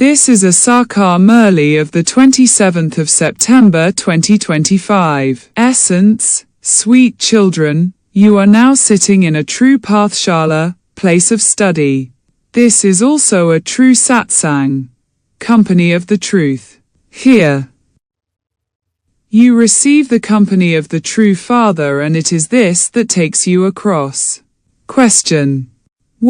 This is a Sakar Murli of the 27th of September 2025. Essence, sweet children, you are now sitting in a true Pathshala, place of study. This is also a true satsang, company of the truth. Here, you receive the company of the true Father, and it is this that takes you across. Question.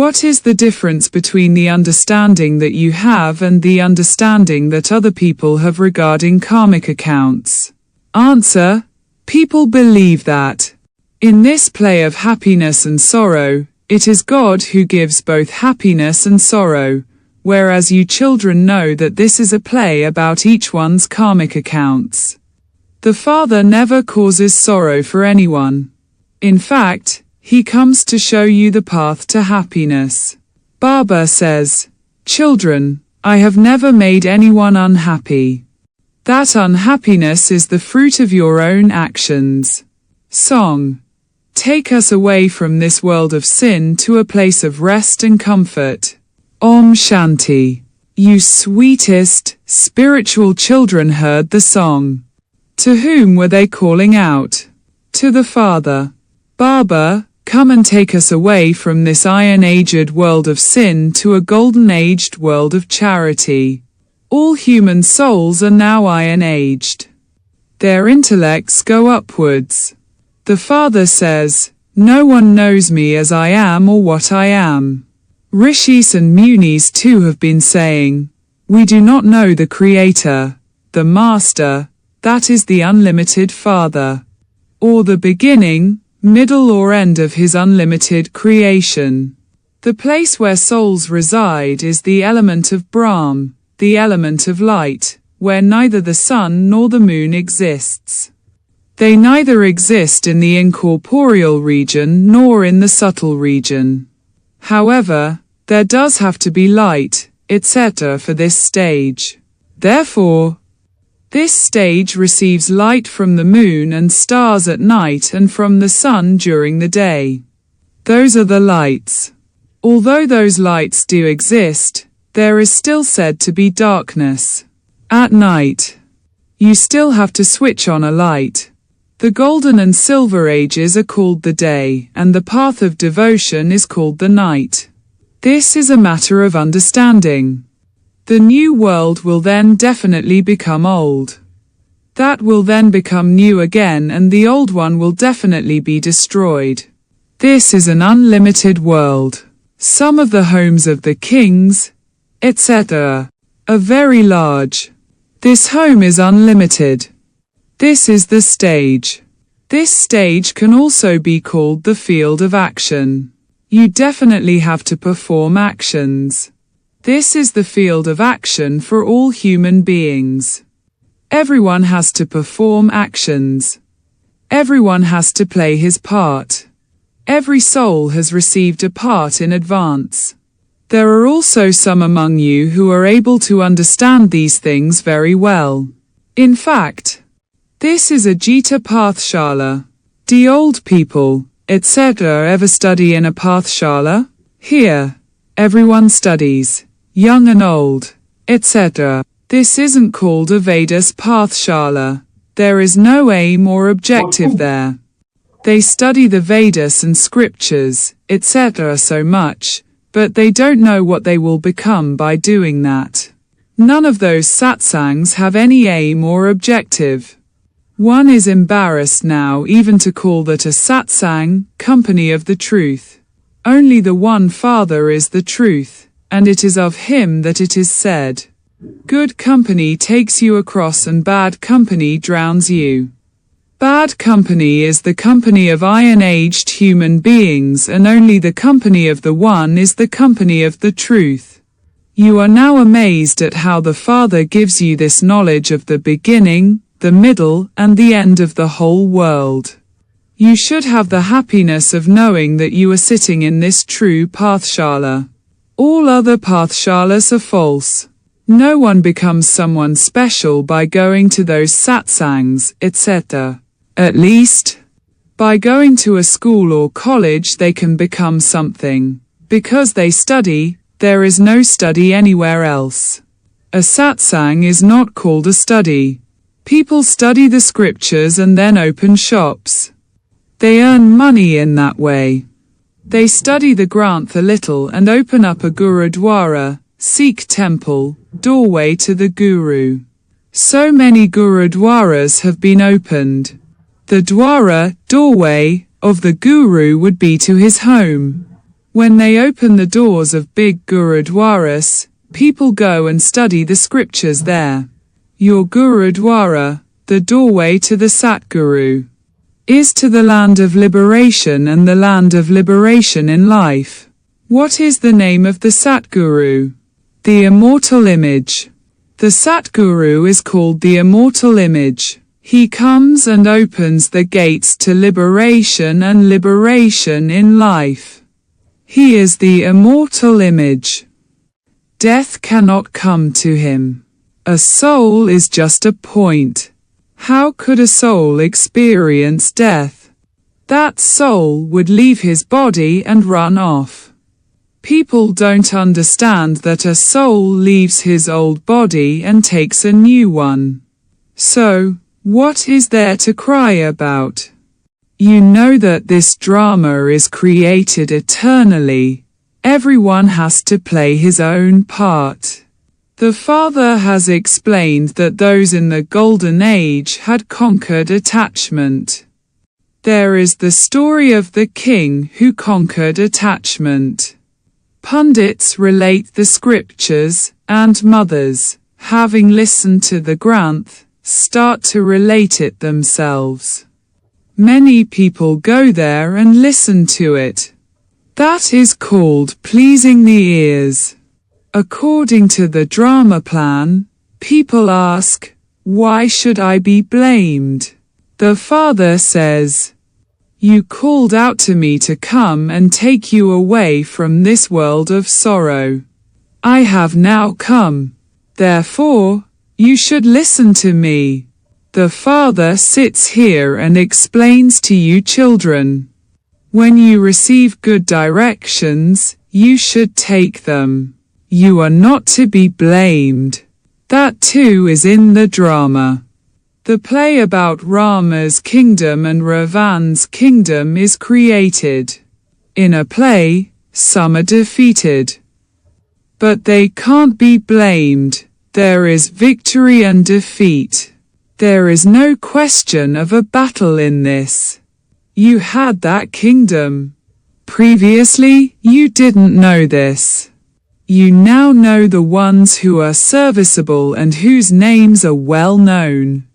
What is the difference between the understanding that you have and the understanding that other people have regarding karmic accounts? Answer. People believe that, in this play of happiness and sorrow, it is God who gives both happiness and sorrow, whereas you children know that this is a play about each one's karmic accounts. The Father never causes sorrow for anyone. In fact, He comes to show you the path to happiness. Baba says, "Children, I have never made anyone unhappy. That unhappiness is the fruit of your own actions." Song. Take us away from this world of sin to a place of rest and comfort. Om Shanti. You sweetest, spiritual children heard the song. To whom were they calling out? To the Father. Baba, come and take us away from this iron-aged world of sin to a golden-aged world of charity. All human souls are now iron-aged. Their intellects go upwards. The Father says, "No one knows me as I am or what I am." Rishis and Munis too have been saying, "We do not know the Creator, the Master, that is the unlimited Father, or the beginning, middle or end of His unlimited creation." The place where souls reside is the element of Brahm, the element of light, where neither the sun nor the moon exists. They neither exist in the incorporeal region nor in the subtle region. However, there does have to be light, etc. for this stage. Therefore, this stage receives light from the moon and stars at night and from the sun during the day. Those are the lights. Although those lights do exist, there is still said to be darkness. At night, you still have to switch on a light. The golden and silver ages are called the day, and the path of devotion is called the night. This is a matter of understanding. The new world will then definitely become old. That will then become new again, and the old one will definitely be destroyed. This is an unlimited world. Some of the homes of the kings, etc., are very large. This home is unlimited. This is the stage. This stage can also be called the field of action. You definitely have to perform actions. This is the field of action for all human beings. Everyone has to perform actions. Everyone has to play his part. Every soul has received a part in advance. There are also some among you who are able to understand these things very well. In fact, this is a Jita Pathshala. Do old people, etc. ever study in a Pathshala? Here, everyone studies. Young and old, etc. This isn't called a Vedas Pathshala. There is no aim or objective there. They study the Vedas and scriptures, etc. so much, but they don't know what they will become by doing that. None of those satsangs have any aim or objective. One is embarrassed now even to call that a satsang, company of the truth. Only the one Father is the truth, and it is of Him that it is said, "Good company takes you across and bad company drowns you." Bad company is the company of iron-aged human beings, and only the company of the One is the company of the truth. You are now amazed at how the Father gives you this knowledge of the beginning, the middle, and the end of the whole world. You should have the happiness of knowing that you are sitting in this true Pathshala. All other Pathshalas are false. No one becomes someone special by going to those satsangs, etc. At least, by going to a school or college they can become something. Because they study, there is no study anywhere else. A satsang is not called a study. People study the scriptures and then open shops. They earn money in that way. They study the Granth a little and open up a Gurudwara, Sikh temple, doorway to the Guru. So many Gurudwaras have been opened. The Dwara, doorway, of the Guru would be to his home. When they open the doors of big Gurudwaras, people go and study the scriptures there. Your Gurudwara, the doorway to the Satguru, is to the land of liberation and the land of liberation in life. What is the name of the Satguru? The immortal image. The Satguru is called the immortal image. He comes and opens the gates to liberation and liberation in life. He is the immortal image. Death cannot come to him. A soul is just a point. How could a soul experience death? That soul would leave his body and run off. People don't understand that a soul leaves his old body and takes a new one. So, what is there to cry about? You know that this drama is created eternally. Everyone has to play his own part. The Father has explained that those in the Golden Age had conquered attachment. There is the story of the king who conquered attachment. Pundits relate the scriptures, and mothers, having listened to the Granth, start to relate it themselves. Many people go there and listen to it. That is called pleasing the ears. According to the drama plan, people ask, why should I be blamed? The Father says, you called out to me to come and take you away from this world of sorrow. I have now come. Therefore, you should listen to me. The Father sits here and explains to you children. When you receive good directions, you should take them. You are not to be blamed. That too is in the drama. The play about Rama's kingdom and Ravan's kingdom is created. In a play, some are defeated. But they can't be blamed. There is victory and defeat. There is no question of a battle in this. You had that kingdom. Previously, you didn't know this. You now know the ones who are serviceable and whose names are well known.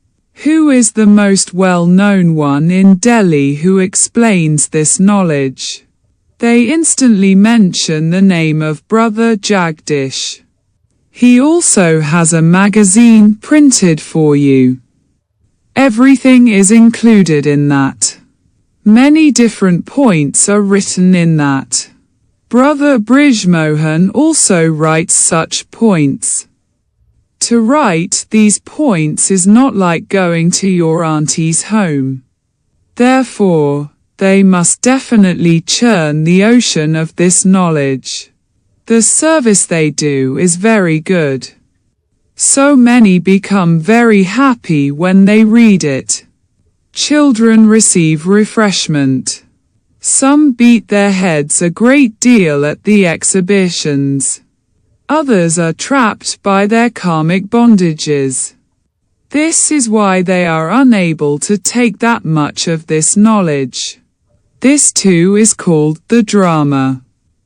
Who is the most well-known one in Delhi who explains this knowledge? They instantly mention the name of Brother Jagdish. He also has a magazine printed for you. Everything is included in that. Many different points are written in that. Brother Brijmohan also writes such points. To write these points is not like going to your auntie's home. Therefore, they must definitely churn the ocean of this knowledge. The service they do is very good. So many become very happy when they read it. Children receive refreshment. Some beat their heads a great deal at the exhibitions. Others are trapped by their karmic bondages. This is why they are unable to take that much of this knowledge. This too is called the drama.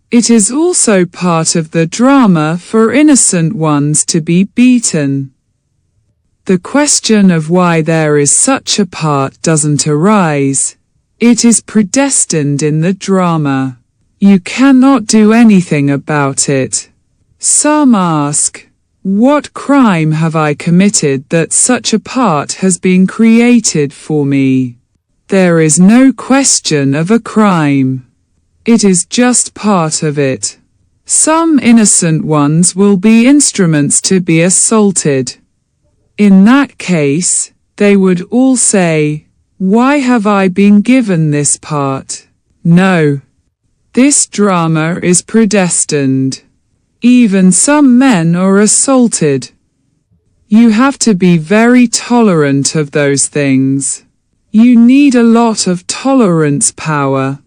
It is also part of the drama for innocent ones to be beaten. The question of why there is such a part doesn't arise. It is predestined in the drama. You cannot do anything about it. Some ask, what crime have I committed that such a part has been created for me? There is no question of a crime. It is just part of it. Some innocent ones will be instruments to be assaulted. In that case, they would all say, why have I been given this part? No. This drama is predestined. Even some men are assaulted, You have to be very tolerant of those things. You need a lot of tolerance power.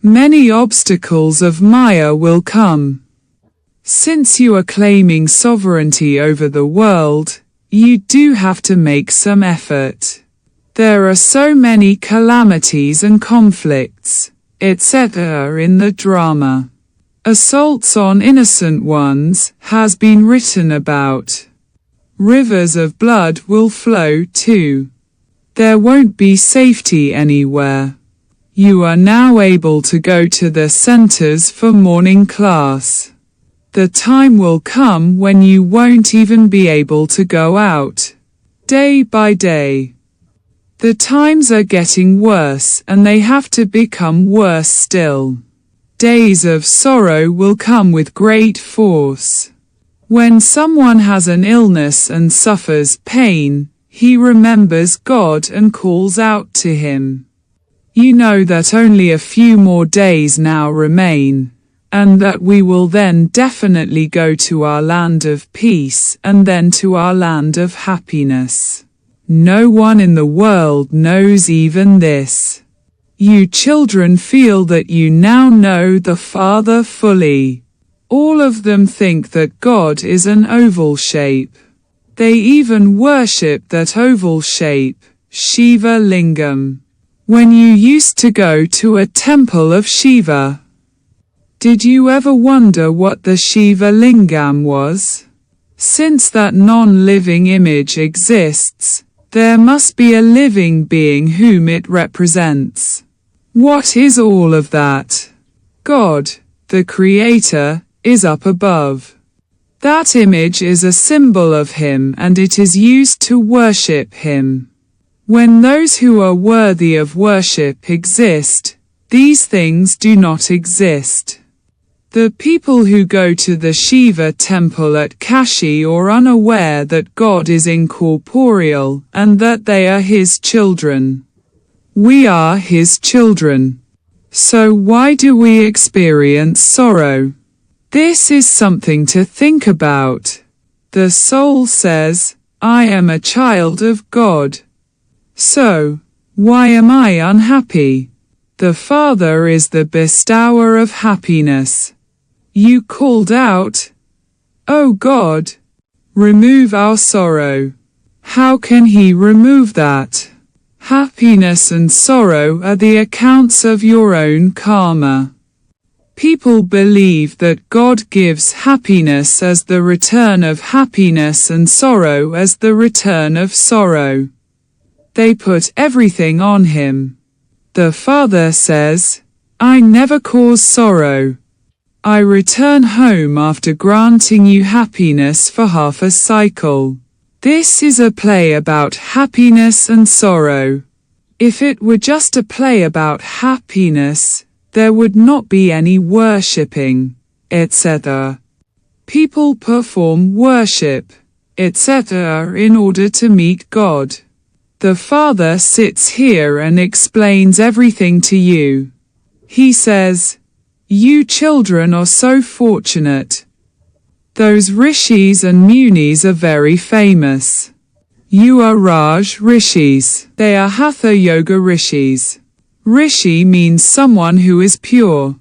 Many obstacles of Maya will come. Since you are claiming sovereignty over the world, you do have to make some effort. There are so many calamities and conflicts, etc. in the drama. Assaults on innocent ones has been written about. Rivers of blood will flow too. There won't be safety anywhere. You are now able to go to the centers for morning class. The time will come when you won't even be able to go out. Day by day. The times are getting worse and they have to become worse still. Days of sorrow will come with great force. When someone has an illness and suffers pain, he remembers God and calls out to him. You know that only a few more days now remain, and that we will then definitely go to our land of peace and then to our land of happiness. No one in the world knows even this. You children feel that you now know the Father fully. All of them think that God is an oval shape. They even worship that oval shape, Shiva Lingam. When you used to go to a temple of Shiva, did you ever wonder what the Shiva Lingam was? Since that non-living image exists, there must be a living being whom it represents. What is all of that? God, the Creator, is up above. That image is a symbol of Him and it is used to worship Him. When those who are worthy of worship exist, these things do not exist. The people who go to the Shiva temple at Kashi are unaware that God is incorporeal and that they are His children. We are His children. So why do we experience sorrow? This is something to think about. The soul says, I am a child of God. So, why am I unhappy? The Father is the bestower of happiness. You called out, "Oh God, remove our sorrow." How can He remove that? Happiness and sorrow are the accounts of your own karma. People believe that God gives happiness as the return of happiness and sorrow as the return of sorrow. They put everything on Him. The Father says, I never cause sorrow. I return home after granting you happiness for half a cycle. This is a play about happiness and sorrow. If it were just a play about happiness, there would not be any worshipping, etc. People perform worship, etc. in order to meet God. The Father sits here and explains everything to you. He says, you children are so fortunate. Those rishis and munis are very famous. You are Raj rishis. They are Hatha Yoga rishis. Rishi means someone who is pure.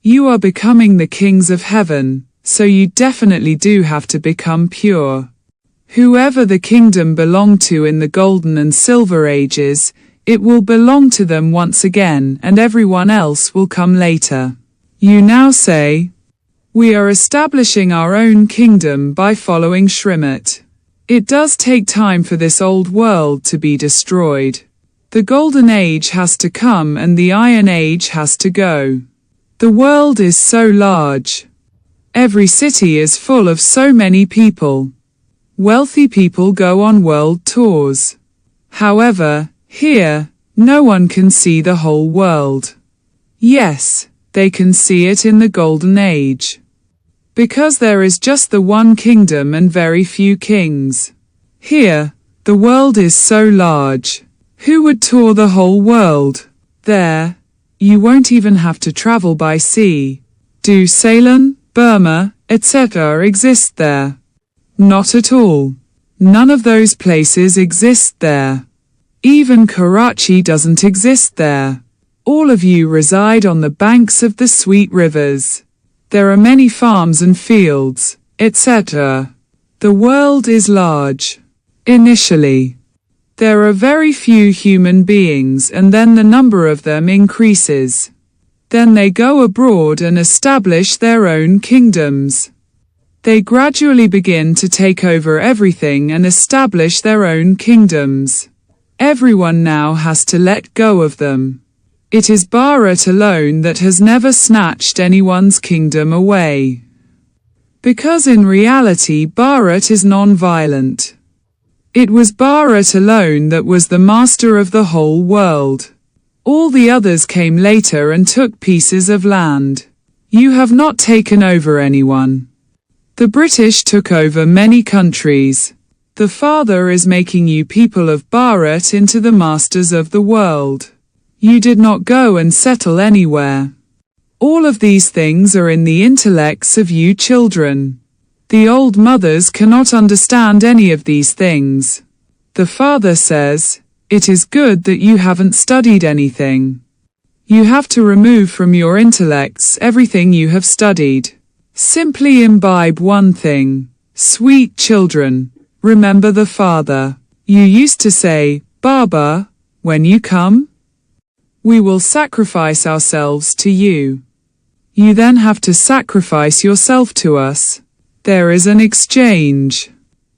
You are becoming the kings of heaven, so you definitely do have to become pure. Whoever the kingdom belonged to in the golden and silver ages, it will belong to them once again and everyone else will come later. You now say, we are establishing our own kingdom by following Srimad. It does take time for this old world to be destroyed. The golden age has to come and the iron age has to go. The world is so large. Every city is full of so many people. Wealthy people go on world tours. However, here, no one can see the whole world. Yes, they can see it in the golden age. Because there is just the one kingdom and very few kings. Here, the world is so large. Who would tour the whole world? There, you won't even have to travel by sea. Do Ceylon, Burma, etc. exist there? Not at all. None of those places exist there. Even Karachi doesn't exist there. All of you reside on the banks of the sweet rivers. There are many farms and fields, etc. The world is large. Initially, there are very few human beings, and then the number of them increases. Then they go abroad and establish their own kingdoms. They gradually begin to take over everything and establish their own kingdoms. Everyone now has to let go of them. It is Bharat alone that has never snatched anyone's kingdom away. Because in reality Bharat is non-violent. It was Bharat alone that was the master of the whole world. All the others came later and took pieces of land. You have not taken over anyone. The British took over many countries. The Father is making you people of Bharat into the masters of the world. You did not go and settle anywhere. All of these things are in the intellects of you children. The old mothers cannot understand any of these things. The Father says, "It is good that you haven't studied anything. You have to remove from your intellects everything you have studied. Simply imbibe one thing. Sweet children, remember the Father. You used to say, 'Baba, when you come, we will sacrifice ourselves to you.' You then have to sacrifice yourself to us. There is an exchange.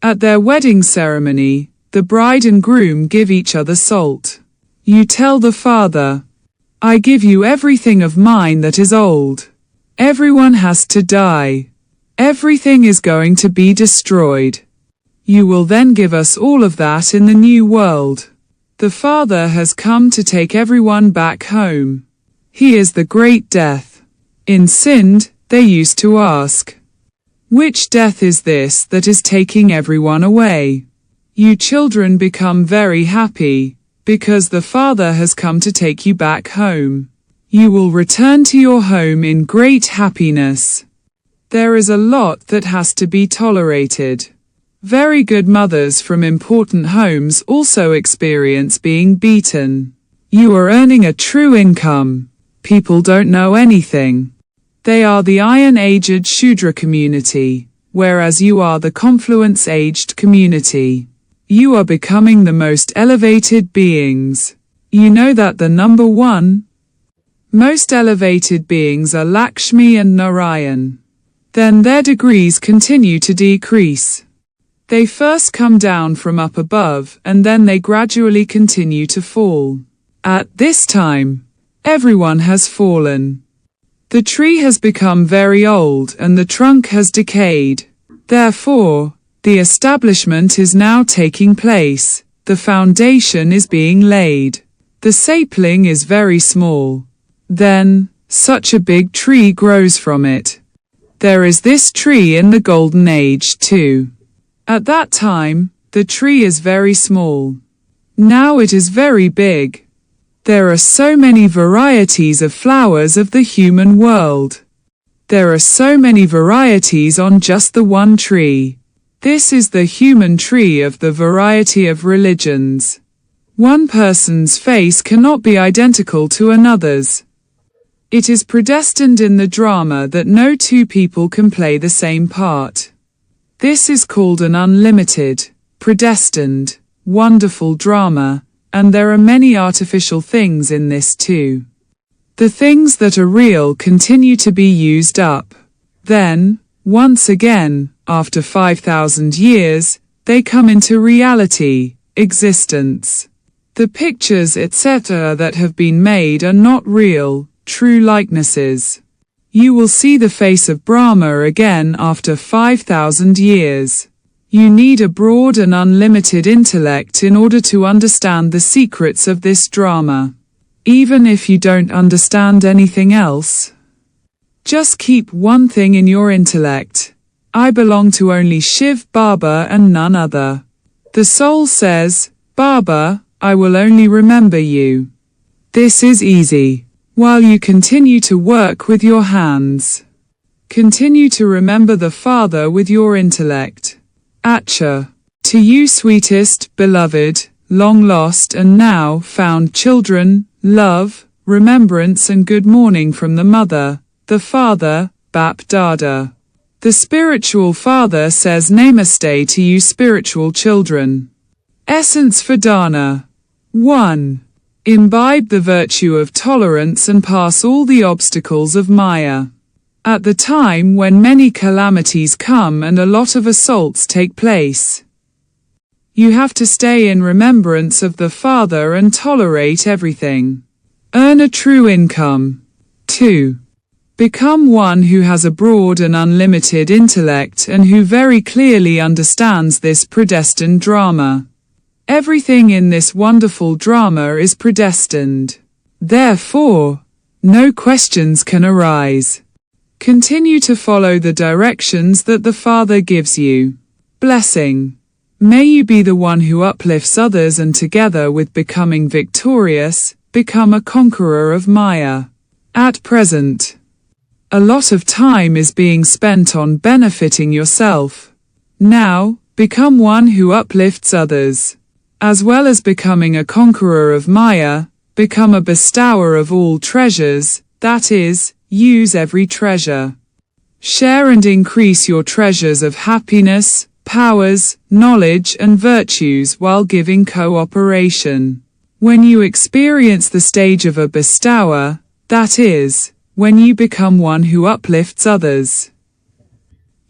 At their wedding ceremony, the bride and groom give each other salt. You tell the Father, 'I give you everything of mine that is old.' Everyone has to die. Everything is going to be destroyed. You will then give us all of that in the new world. The Father has come to take everyone back home. He is the great death. In Sindh, they used to ask, 'Which death is this that is taking everyone away?' You children become very happy, because the Father has come to take you back home. You will return to your home in great happiness. There is a lot that has to be tolerated. Very good mothers from important homes also experience being beaten. You are earning a true income. People don't know anything. They are the Iron-aged Shudra community, whereas you are the Confluence-aged community. You are becoming the most elevated beings. You know that the number one most elevated beings are Lakshmi and Narayan. Then their degrees continue to decrease. They first come down from up above, and then they gradually continue to fall. At this time, everyone has fallen. The tree has become very old and the trunk has decayed. Therefore, the establishment is now taking place. The foundation is being laid. The sapling is very small. Then, such a big tree grows from it. There is this tree in the Golden Age too. At that time, the tree is very small. Now it is very big. There are so many varieties of flowers of the human world. There are so many varieties on just the one tree. This is the human tree of the variety of religions. One person's face cannot be identical to another's. It is predestined in the drama that no two people can play the same part. This is called an unlimited, predestined, wonderful drama, and there are many artificial things in this too. The things that are real continue to be used up. Then, once again, after 5,000 years, they come into reality, existence. The pictures etc. that have been made are not real, true likenesses. You will see the face of Brahma again after 5,000 years. You need a broad and unlimited intellect in order to understand the secrets of this drama. Even if you don't understand anything else, just keep one thing in your intellect. I belong to only Shivbaba and none other. The soul says, "Baba, I will only remember you." This is easy. While you continue to work with your hands, continue to remember the Father with your intellect. Acha. To you, sweetest, beloved, long lost and now found children, love, remembrance and good morning from the Mother, the Father, Bap Dada. The spiritual father says Namaste to you, spiritual children. Essence for Dana. 1. Imbibe the virtue of tolerance and pass all the obstacles of Maya. At the time when many calamities come and a lot of assaults take place, you have to stay in remembrance of the Father and tolerate everything. Earn a true income. 2. Become one who has a broad and unlimited intellect and who very clearly understands this predestined drama. Everything in this wonderful drama is predestined. Therefore, no questions can arise. Continue to follow the directions that the Father gives you. Blessing. May you be the one who uplifts others and together with becoming victorious, become a conqueror of Maya. At present, a lot of time is being spent on benefiting yourself. Now, become one who uplifts others. As well as becoming a conqueror of Maya, become a bestower of all treasures, that is, use every treasure. Share and increase your treasures of happiness, powers, knowledge and virtues while giving cooperation. When you experience the stage of a bestower, that is, when you become one who uplifts others,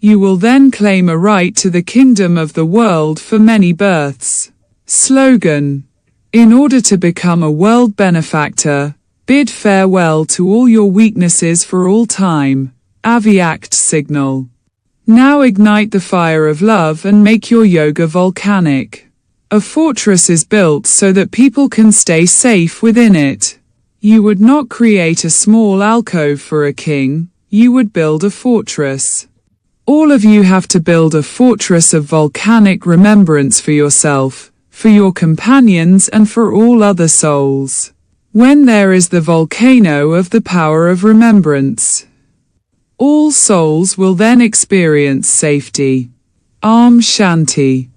you will then claim a right to the kingdom of the world for many births. Slogan. In order to become a world benefactor, bid farewell to all your weaknesses for all time. Aviact signal. Now ignite the fire of love and make your yoga volcanic. A fortress is built so that people can stay safe within it. You would not create a small alcove for a king, you would build a fortress. All of you have to build a fortress of volcanic remembrance for yourself, for your companions and for all other souls. When there is the volcano of the power of remembrance, all souls will then experience safety. Om Shanti.